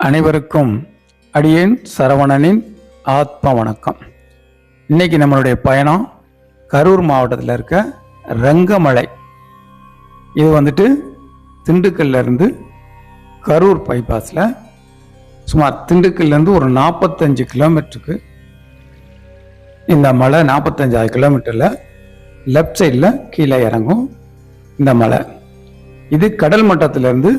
அனைவருக்கும் அடியேன் சரவணனின் ஆத்ம வணக்கம். இன்னைக்கு நம்மளுடைய பயணம் கரூர் மாவட்டத்தில் இருக்க ரங்கமலை. இது திண்டுக்கல்ல இருந்து கரூர் பைபாஸில் சுமார் திண்டுக்கல்லேருந்து ஒரு 45 கிலோமீட்டருக்கு இந்த மலை. 45 கிலோமீட்டரில் லெஃப்ட் சைடில் கீழே இறங்கும் இந்த மலை. இது கடல் மட்டத்திலிருந்து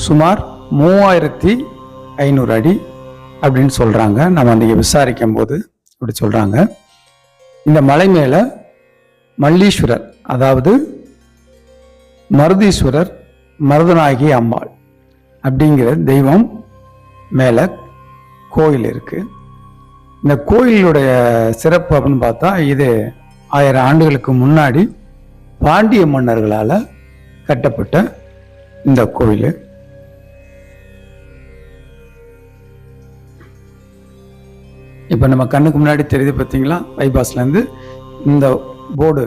சுமார் 3500 அடி அப்படின்னு சொல்கிறாங்க. நம்ம அன்றைக்கி விசாரிக்கும் போது அப்படி சொல்கிறாங்க. இந்த மலை மேலே மல்லீஸ்வரர், அதாவது மருதீஸ்வரர், மருதநாயகி அம்பாள் அப்படிங்கிற தெய்வம் மேலே கோயில் இருக்குது. இந்த கோயிலுடைய சிறப்பு அப்படின்னு பார்த்தா, இது 1000 ஆண்டுகளுக்கு முன்னாடி பாண்டிய மன்னர்களால் கட்டப்பட்ட இந்த கோயில். இப்போ நம்ம கண்ணுக்கு முன்னாடி தெரியுது பார்த்தீங்களா, பைபாஸ்லேருந்து இந்த போர்டு,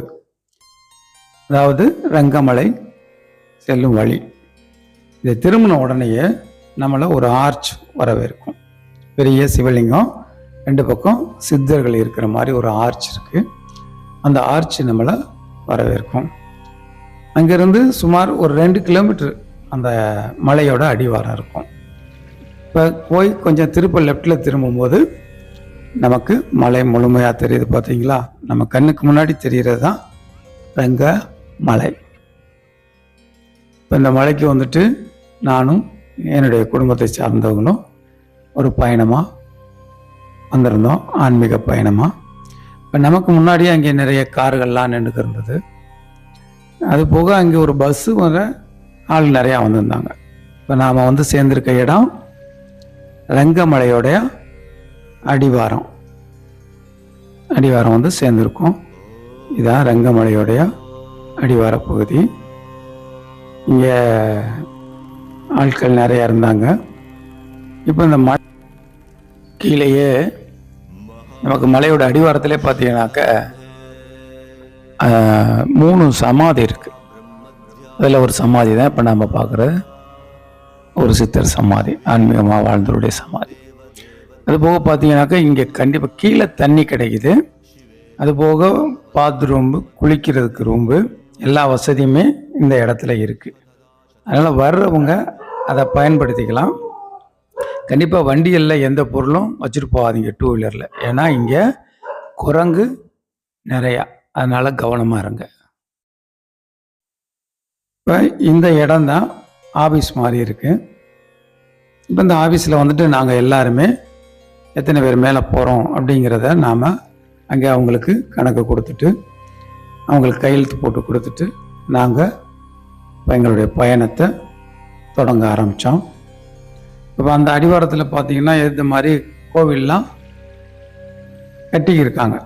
அதாவது ரங்கமலை செல்லும் வழி. இதை திரும்பின உடனேயே நம்மளை ஒரு ஆர்ச் வரவேற்கும். பெரிய சிவலிங்கம், 2 பக்கம் சித்தர்கள் இருக்கிற மாதிரி ஒரு ஆர்ச் இருக்குது. அந்த ஆர்ச் நம்மளை வரவேற்கும். அங்கேருந்து சுமார் ஒரு 2 கிலோமீட்டர் அந்த மலையோட அடிவாரம் இருக்கும். இப்போ போய் கொஞ்சம் லெஃப்டில் திரும்பும்போது நமக்கு மலை முழுமையாக தெரியுது பார்த்தீங்களா. நம்ம கண்ணுக்கு முன்னாடி தெரிகிறது தான் ரங்க மலை. இப்போ இந்த மலைக்கு நானும் என்னுடைய குடும்பத்தை சார்ந்தவங்களும் ஒரு பயணமாக வந்திருந்தோம், ஆன்மீக பயணமாக. இப்போ நமக்கு முன்னாடியே அங்கே நிறைய கார்கள்லாம் நின்றுக்கு இருந்தது. அது போக அங்கே ஒரு பஸ்ஸு வர ஆள் நிறையா வந்திருந்தாங்க. இப்போ நாம் சேர்ந்திருக்க இடம் ரங்கமலையோடைய அடிவாரம் சேர்ந்திருக்கோம். இதான் ரங்கமலையோடைய அடிவார பகுதி. இங்கே ஆட்கள் நிறையா இருந்தாங்க. இப்போ இந்த மலை கீழேயே நமக்கு மலையோட அடிவாரத்திலே பார்த்தீங்கன்னாக்க 3 சமாதி இருக்குது. அதில் ஒரு சமாதி தான் இப்போ நம்ம பார்க்குற ஒரு சித்தர் சமாதி, ஆன்மீகமாக வாழ்ந்தவருடைய சமாதி. அது போக பார்த்தீங்கன்னாக்கா இங்கே கண்டிப்பாக கீழே தண்ணி கிடைக்குது. அது போக பாத்ரூம்பு, குளிக்கிறதுக்கு ரூம்பு, எல்லா வசதியுமே இந்த இடத்துல இருக்குது. அதனால் வர்றவங்க அதை பயன்படுத்திக்கலாம். கண்டிப்பாக வண்டிகளில் எந்த பொருளும் வச்சுட்டு போகாதீங்க, 2 வீலரில். ஏன்னா இங்கே குரங்கு நிறையா, அதனால் கவனமாக இருங்க. இப்போ இந்த இடம் தான் ஆஃபீஸ் மாதிரி இருக்குது. இப்போ இந்த ஆஃபீஸில் நாங்கள் எல்லாருமே எத்தனை பேர் மேலே போகிறோம் அப்படிங்கிறத நாம் அங்கே அவங்களுக்கு கணக்கு கொடுத்துட்டு, அவங்களுக்கு கையெழுத்து போட்டு கொடுத்துட்டு நாங்கள் எங்களுடைய பயணத்தை தொடங்க ஆரம்பித்தோம். இப்போ அந்த அடிவாரத்தில் பார்த்திங்கன்னா இந்த மாதிரி கோவில்லாம் கட்டிக்கிருக்காங்க.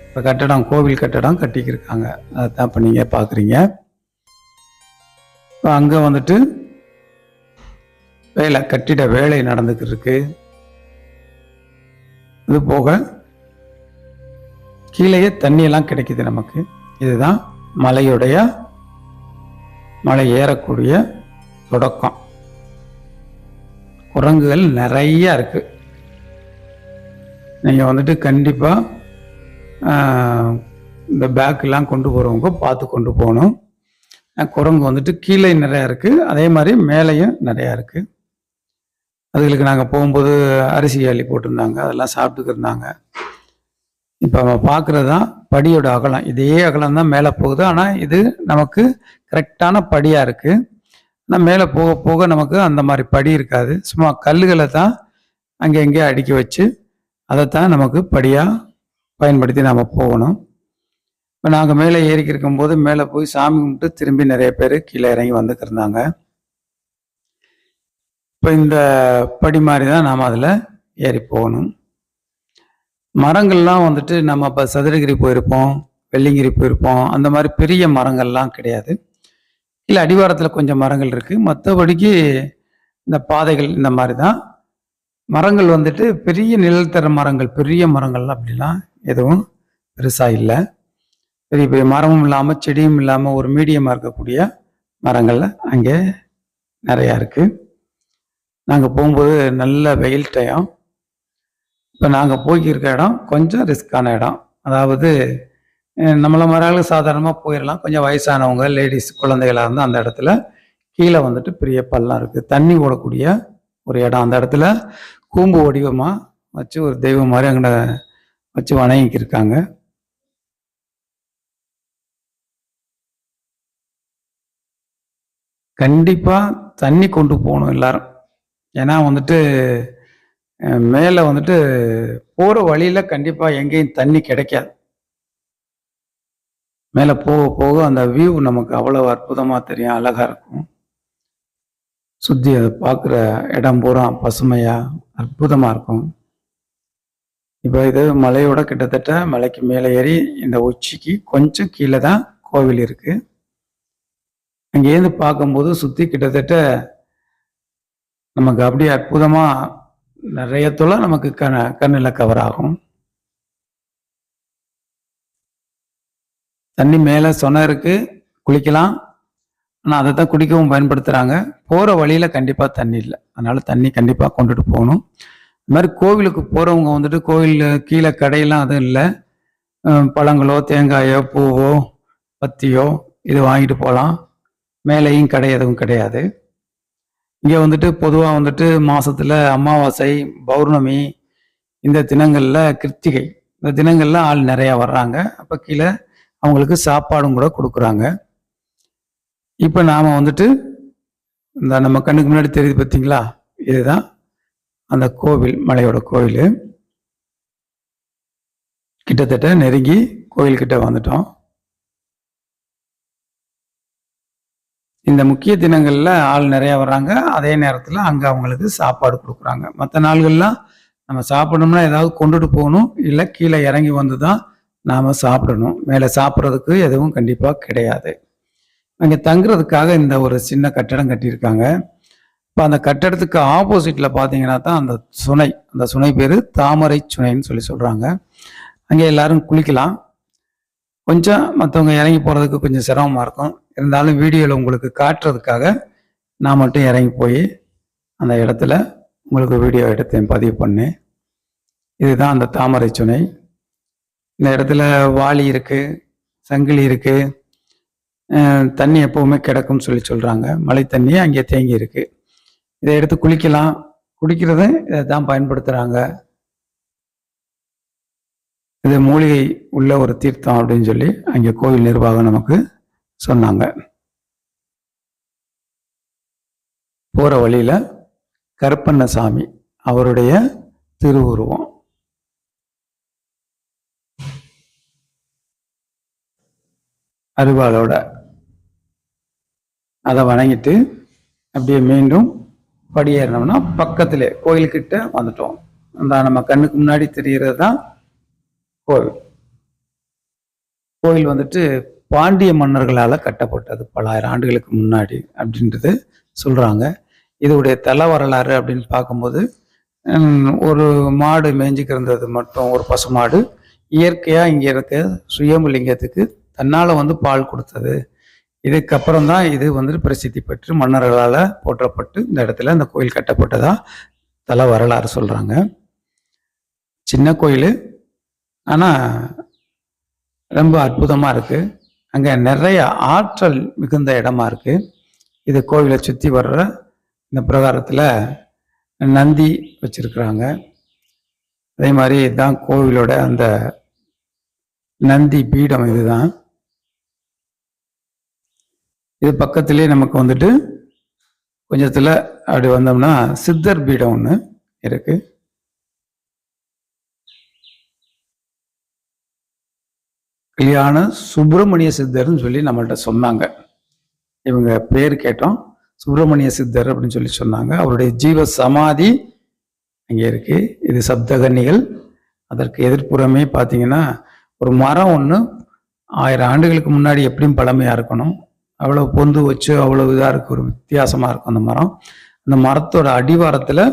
இப்போ கோவில் கட்டடம் கட்டிக்கிருக்காங்க. அதுதான் இப்போ நீங்கள் பார்க்குறீங்க. இப்போ அங்கே கட்டிட வேலை நடந்துக்கிட்டு இருக்கு. இது போக கீழேயே தண்ணியெல்லாம் கிடைக்குது நமக்கு. இதுதான் மலை ஏறக்கூடிய தொடக்கம். குரங்குகள் நிறைய இருக்கு. நீங்கள் கண்டிப்பாக இந்த பேக்கெல்லாம் கொண்டு போகிறவங்க பார்த்து கொண்டு போகணும். குரங்கு கீழே நிறையா இருக்குது, அதே மாதிரி மேலேயும் நிறையா இருக்குது. அதுகளுக்கு நாங்கள் போகும்போது அரிசி அள்ளி போட்டிருந்தாங்க, அதெல்லாம் சாப்பிட்டுக்கிருந்தாங்க. இப்போ நம்ம பார்க்குறது தான் படியோட அகலம். இதே அகலம் தான் மேலே போகுது. ஆனால் இது நமக்கு கரெக்டான படியாக இருக்குது. ஆனால் மேலே போக போக நமக்கு அந்த மாதிரி படி இருக்காது. சும்மா கல்லுகளை தான் அங்கே எங்கேயே அடுக்கி வச்சு அதைத்தான் நமக்கு படியாக பயன்படுத்தி நாம் போகணும். இப்போ நாங்கள் மேலே ஏறிக்கிருக்கும்போது மேலே போய் சாமி கும்பிட்டு திரும்பி நிறைய பேர் கீழே இறங்கி வந்துக்கிருந்தாங்க. இப்போ இந்த படி மாதிரி தான் நாம் அதில் ஏறி போகணும். மரங்கள்லாம் நம்ம இப்போ சதுரகிரி போயிருப்போம், வெள்ளிங்கிரி போயிருப்போம். அந்த மாதிரி பெரிய மரங்கள்லாம் கிடையாது. இல்லை, அடிவாரத்தில் கொஞ்சம் மரங்கள் இருக்குது. மற்றபடிக்கு இந்த பாதைகள் இந்த மாதிரி தான். மரங்கள் பெரிய நிழல் தர மரங்கள், பெரிய மரங்கள்லாம் அப்படிலாம் எதுவும் பெருசாக இல்லை. பெரிய பெரிய மரமும் இல்லாமல் செடியும் இல்லாமல் ஒரு மீடியமாக இருக்கக்கூடிய மரங்கள் அங்கே நிறையா இருக்குது. நாங்கள் போகும்போது நல்ல வெயில் டைம். இப்போ நாங்கள் போய்க்கிருக்க இடம் கொஞ்சம் ரிஸ்க்கான இடம். அதாவது நம்மளை மாதிரி சாதாரணமாக போயிடலாம். கொஞ்சம் வயசானவங்க, லேடிஸ், குழந்தைகளாக இருந்தால் அந்த இடத்துல கீழே வந்துட்டு பெரிய பள்ளம் இருக்குது, தண்ணி ஓடக்கூடிய ஒரு இடம். அந்த இடத்துல கூம்பு வடிவமாக வச்சு ஒரு தெய்வம் மாதிரி அங்கே வச்சு வணங்கிக்கிருக்காங்க. கண்டிப்பாக தண்ணி கொண்டு போகணும் எல்லாரும். ஏன்னா வந்துட்டு மேலே வந்துட்டு போகிற வழியில் கண்டிப்பாக எங்கேயும் தண்ணி கிடைக்காது. மேலே போக போக அந்த வியூ நமக்கு அவ்வளோ அற்புதமாக தெரியும், அழகாக இருக்கும். சுற்றி அதை பார்க்குற இடம் பூரா பசுமையாக அற்புதமாக இருக்கும். இப்போ இது மலையோட கிட்டத்தட்ட மலைக்கு மேலே ஏறி இந்த உச்சிக்கு கொஞ்சம் கீழே தான் கோவில் இருக்குது. அங்கேருந்து பார்க்கும்போது சுற்றி கிட்டத்தட்ட நமக்கு அப்படியே அற்புதமாக நிறைய தொலை நமக்கு கண்ணில் கவர் ஆகும். தண்ணி மேலே சொன்ன இருக்கு, குளிக்கலாம். ஆனால் அதை தான் குடிக்கவும் பயன்படுத்துகிறாங்க. போகிற வழியில் கண்டிப்பாக தண்ணி இல்லை, அதனால் தண்ணி கண்டிப்பாக கொண்டுட்டு போகணும். இது மாதிரி கோவிலுக்கு போகிறவங்க வந்துட்டு கோவில் கீழே கடையெல்லாம் அதுவும் இல்லை. பழங்களோ, தேங்காயோ, பூவோ, பத்தியோ இது வாங்கிட்டு போகலாம். மேலேயும் கடை எதுவும் கிடையாது. இங்கே வந்துட்டு பொதுவாக வந்துட்டு மாதத்தில் அமாவாசை, பௌர்ணமி, இந்த தினங்களில் கிருத்திகை, இந்த தினங்களில் ஆள் நிறையா வர்றாங்க. அப்போ கீழே அவங்களுக்கு சாப்பாடும் கூட கொடுக்குறாங்க. இப்போ நாம் வந்துட்டு இந்த நம்ம கண்ணுக்கு முன்னாடி தெரியுது பார்த்தீங்களா, இதுதான் அந்த கோவில், மலையோட கோவில். கிட்டத்தட்ட நெருங்கி கோயில்கிட்ட வந்துட்டோம். இந்த முக்கிய தினங்களில் ஆள் நிறையா வர்றாங்க. அதே நேரத்தில் அங்கே அவங்களுக்கு சாப்பாடு கொடுக்குறாங்க. மற்ற நாள்கள்லாம் நம்ம சாப்பிடணும்னா ஏதாவது கொண்டுட்டு போகணும், இல்லை கீழே இறங்கி வந்து தான் நாம் சாப்பிடணும். மேலே சாப்பிட்றதுக்கு எதுவும் கண்டிப்பாக கிடையாது. அங்கே தங்குறதுக்காக இந்த ஒரு சின்ன கட்டடம் கட்டியிருக்காங்க. இப்போ அந்த கட்டடத்துக்கு ஆப்போசிட்டில் பார்த்தீங்கன்னா தான் அந்த சுனை, அந்த சுனை பேர் தாமரை சுனைன்னு சொல்கிறாங்க. அங்கே எல்லாரும் குளிக்கலாம். கொஞ்சம் மற்றவங்க இறங்கி போகிறதுக்கு கொஞ்சம் சிரமமாக இருக்கும். இருந்தாலும் வீடியோவில் உங்களுக்கு காட்டுறதுக்காக நான் மட்டும் இறங்கி போய் அந்த இடத்துல உங்களுக்கு வீடியோ எடுத்தேன், பதிவு பண்ணேன். இதுதான் அந்த தாமரை சுனை. இந்த இடத்துல வாளி இருக்குது, சங்கிலி இருக்குது. தண்ணி எப்போவுமே கிடக்கும்னு சொல்கிறாங்க. மழை தண்ணி அங்கே தேங்கி இருக்குது. இதை எடுத்து குளிக்கலாம். குடிக்கிறது இதை தான் பயன்படுத்துகிறாங்க. இது மூலிகை உள்ள ஒரு தீர்த்தம் அப்படின்னு சொல்லி அங்கே கோவில் நிர்வாகம் நமக்கு சொன்னாங்க. போகிற வழியில் கருப்பண்ணசாமி அவருடைய திருவுருவம். அருவாளோட அதை வணங்கிட்டு அப்படியே மீண்டும் படியேறினோம்னா பக்கத்திலே கோயில்கிட்ட வந்துட்டோம். அந்த நம்ம கண்ணுக்கு முன்னாடி தெரிகிறது தான் கோவில். கோயில் வந்துட்டு பாண்டிய மன்னர்களால் கட்டப்பட்டது பல ஆயிரம் ஆண்டுகளுக்கு முன்னாடி அப்படின்றது சொல்கிறாங்க. இதோடைய தல வரலாறு அப்படின்னு பார்க்கும்போது ஒரு மாடு மேய்ஞ்சிக்கு இருந்தது மட்டும், ஒரு பசு மாடு இயற்கையாக இங்கே இருக்க சுயம்புலிங்கத்துக்கு தன்னால் வந்து பால் கொடுத்தது. இதுக்கப்புறம் தான் இது வந்துட்டு பிரசித்தி பெற்று மன்னர்களால் போற்றப்பட்டு இந்த இடத்துல இந்த கோயில் கட்டப்பட்டதா தல வரலாறு சொல்கிறாங்க. சின்ன கோயில், ஆனால் ரொம்ப அற்புதமாக இருக்குது. அங்கே நிறைய ஆற்றல் மிகுந்த இடமா இருக்குது. இது கோவிலை சுற்றி வர்ற இந்த பிரகாரத்தில் நந்தி வச்சிருக்கிறாங்க. அதே மாதிரி இதுதான் கோவிலோட அந்த நந்தி பீடம். இதுதான். இது பக்கத்திலே நமக்கு வந்துட்டு கொஞ்சத்தில் அப்படி வந்தோம்னா சித்தர் பீடம் ஒன்று இருக்கு. கல்யாண சுப்பிரமணிய சித்தர்னு சொல்லி நம்மள்கிட்ட சொன்னாங்க. இவங்க பேர் கேட்டோம், சுப்பிரமணிய சித்தர் அப்படின்னு சொல்லி சொன்னாங்க. அவருடைய ஜீவ சமாதி அங்கே இருக்கு. இது சப்தகன்னிகள். அதற்கு எதிர்ப்புறமே பார்த்தீங்கன்னா ஒரு மரம் ஒன்று 1000 ஆண்டுகளுக்கு முன்னாடி எப்படியும் பழமையாக இருக்கணும், அவ்வளோ பொந்து வச்சு அவ்வளோ இதாக இருக்குது, ஒரு வித்தியாசமாக இருக்கும் அந்த மரம். அந்த மரத்தோட அடிவாரத்தில்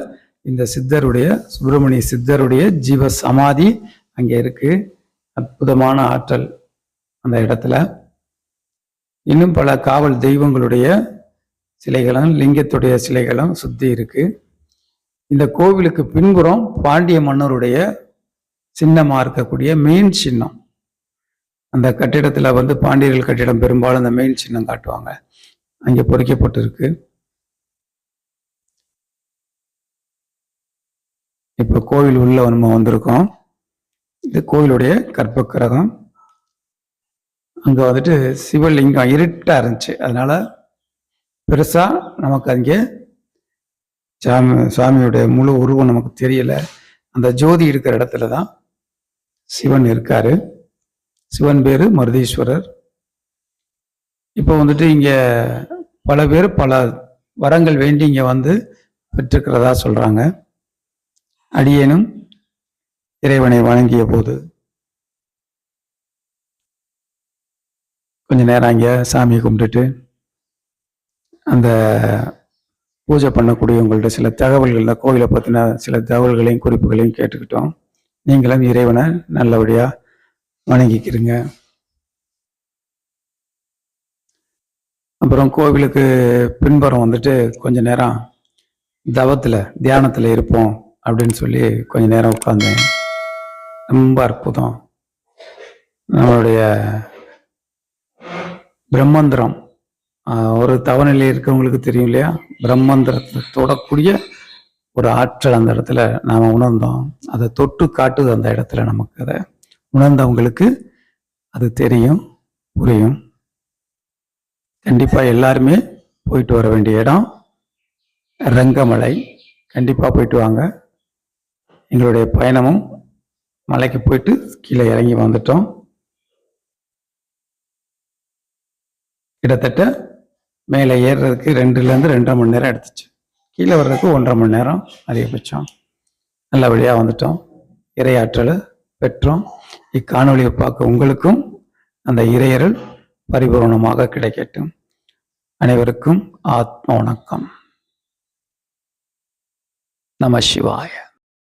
இந்த சித்தருடைய, சுப்பிரமணிய சித்தருடைய ஜீவ சமாதி அங்கே இருக்குது. அற்புதமான ஆற்றல் அந்த இடத்துல. இன்னும் பல காவல் தெய்வங்களுடைய சிலைகளும் லிங்கத்துடைய சிலைகளும் சுற்றி இருக்கு. இந்த கோவிலுக்கு பின்புறம் பாண்டிய மன்னருடைய சின்னமா இருக்கக்கூடிய மெயின் சின்னம். அந்த கட்டிடத்துல பாண்டியர்கள் கட்டிடம் பெரும்பாலும் அந்த மெயின் சின்னம் காட்டுவாங்க, அங்கே பொறிக்கப்பட்டிருக்கு. இப்போ கோவில் உள்ள நம்ம வந்திருக்கோம். இது கோவிலுடைய கற்பக்கிரகம். அங்க சிவலிங்கம் இருட்டா இருந்துச்சு, அதனால பெருசா நமக்கு அங்கே சாமியுடைய முழு உருவம் நமக்கு தெரியல. அந்த ஜோதி இருக்கிற இடத்துல தான் சிவன் இருக்காரு. சிவன் பேரு மருதீஸ்வரர். இப்போ இங்க பல பேர் பல வரங்கள் வேண்டி இங்க பெற்றிருக்கிறதா சொல்றாங்க. அடியேனும் இறைவனை வணங்கிய போது கொஞ்ச நேரம் அங்க சாமியை கும்பிட்டுட்டு அந்த பூஜை பண்ணக்கூடியவங்கள்ட்ட சில தகவல்கள், கோவிலை பற்றின சில தகவல்களையும் குறிப்புகளையும் கேட்டுக்கிட்டோம். நீங்களும் இறைவனை நல்லபடியா வணங்கிக்கிறீங்க. அப்புறம் கோவிலுக்கு பின்புறம் கொஞ்ச நேரம் தியானத்துல இருப்போம் அப்படின்னு சொல்லி கொஞ்ச நேரம் உட்கார்ந்தேன். ரொம்ப அற்புதம். நம்மளுடைய பிரம்மந்திரம், ஒரு தவநிலை இருக்கவங்களுக்கு தெரியும் இல்லையா, பிரம்மந்திரத்தை தொடக்கூடிய ஒரு ஆற்றல் அந்த இடத்துல நாம உணர்ந்தோம். அதை தொட்டு காட்டுது அந்த இடத்துல நமக்கு. அதை உணர்ந்தவங்களுக்கு அது தெரியும், புரியும். கண்டிப்பா எல்லாருமே போயிட்டு வர வேண்டிய இடம் ரங்கமலை. கண்டிப்பா போயிட்டு வாங்க. எங்களுடைய பயணமும் மலைக்கு போயிட்டு கீழே இறங்கி வந்துட்டோம். கிட்டத்தட்ட மேலே ஏறுறதுக்கு 2லேருந்து 2.5 மணி நேரம் எடுத்துச்சு. கீழே வர்றதுக்கு 1.5 மணி நேரம் அதிகபட்சம். நல்லபடியாக வந்துட்டோம். இறையாற்றலை பெற்றோம். இக்காணொலியை பார்க்க உங்களுக்கும் அந்த இறையருள் பரிபூர்ணமாக கிடைக்கட்டும். அனைவருக்கும் ஆத்ம வணக்கம். நம சிவாய.